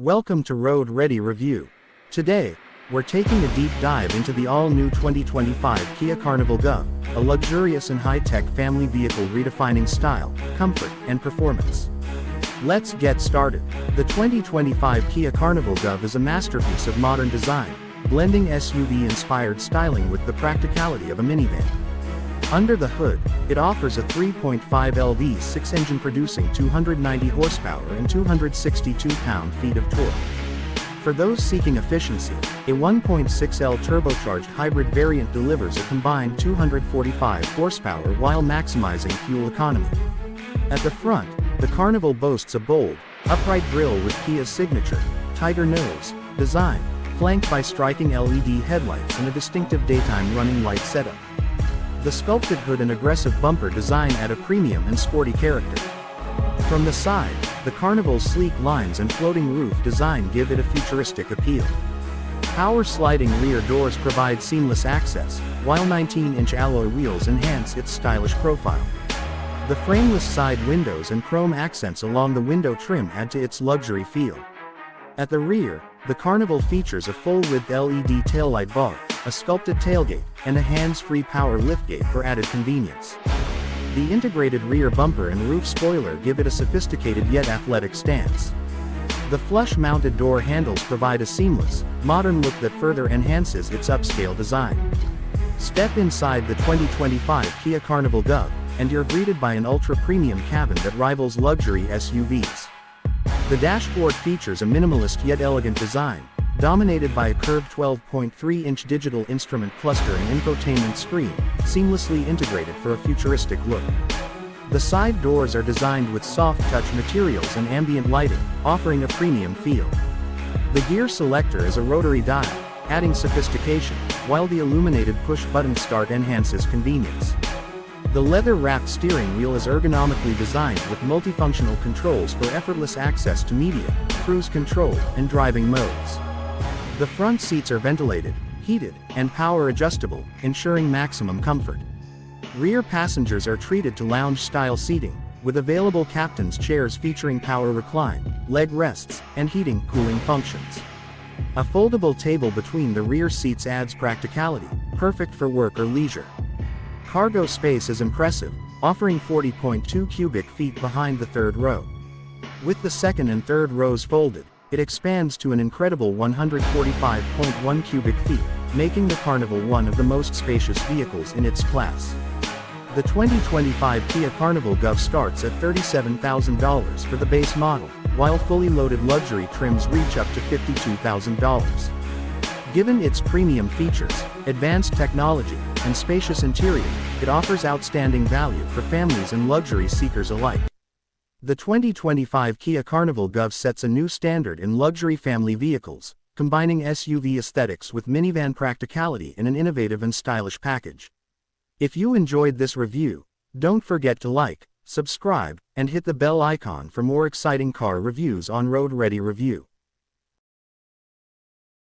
Welcome to Road Ready Review. Today, we're taking a deep dive into the all-new 2025 Kia Carnival GUV, a luxurious and high-tech family vehicle redefining style, comfort, and performance. Let's get started. The 2025 Kia Carnival GUV is a masterpiece of modern design, blending SUV-inspired styling with the practicality of a minivan. Under the hood, it offers a 3.5 L V6 engine producing 290 horsepower and 262 pound-feet of torque. For those seeking efficiency, a 1.6L turbocharged hybrid variant delivers a combined 245 horsepower while maximizing fuel economy. At the front, the Carnival boasts a bold, upright grille with Kia's signature, tiger nose, design, flanked by striking LED headlights and a distinctive daytime running light setup. The sculpted hood and aggressive bumper design add a premium and sporty character. From the side, the Carnival's sleek lines and floating roof design give it a futuristic appeal. Power-sliding rear doors provide seamless access, while 19-inch alloy wheels enhance its stylish profile. The frameless side windows and chrome accents along the window trim add to its luxury feel. At the rear, the Carnival features a full-width LED taillight bar, a sculpted tailgate, and a hands-free power liftgate for added convenience. The integrated rear bumper and roof spoiler give it a sophisticated yet athletic stance. The flush-mounted door handles provide a seamless, modern look that further enhances its upscale design. Step inside the 2025 Kia Carnival GUV, and you're greeted by an ultra-premium cabin that rivals luxury SUVs. The dashboard features a minimalist yet elegant design, dominated by a curved 12.3-inch digital instrument cluster and infotainment screen, seamlessly integrated for a futuristic look. The side doors are designed with soft-touch materials and ambient lighting, offering a premium feel. The gear selector is a rotary dial, adding sophistication, while the illuminated push-button start enhances convenience. The leather-wrapped steering wheel is ergonomically designed with multifunctional controls for effortless access to media, cruise control, and driving modes. The front seats are ventilated, heated, and power-adjustable, ensuring maximum comfort. Rear passengers are treated to lounge-style seating, with available captain's chairs featuring power recline, leg rests, and heating-cooling functions. A foldable table between the rear seats adds practicality, perfect for work or leisure. Cargo space is impressive, offering 40.2 cubic feet behind the third row. With the second and third rows folded, it expands to an incredible 145.1 cubic feet, making the Carnival one of the most spacious vehicles in its class. The 2025 Kia Carnival GUV starts at $37,000 for the base model, while fully loaded luxury trims reach up to $52,000. Given its premium features, advanced technology, and spacious interior, it offers outstanding value for families and luxury seekers alike. The 2025 Kia Carnival GUV sets a new standard in luxury family vehicles, combining SUV aesthetics with minivan practicality in an innovative and stylish package. If you enjoyed this review, don't forget to like, subscribe, and hit the bell icon for more exciting car reviews on Road Ready Review.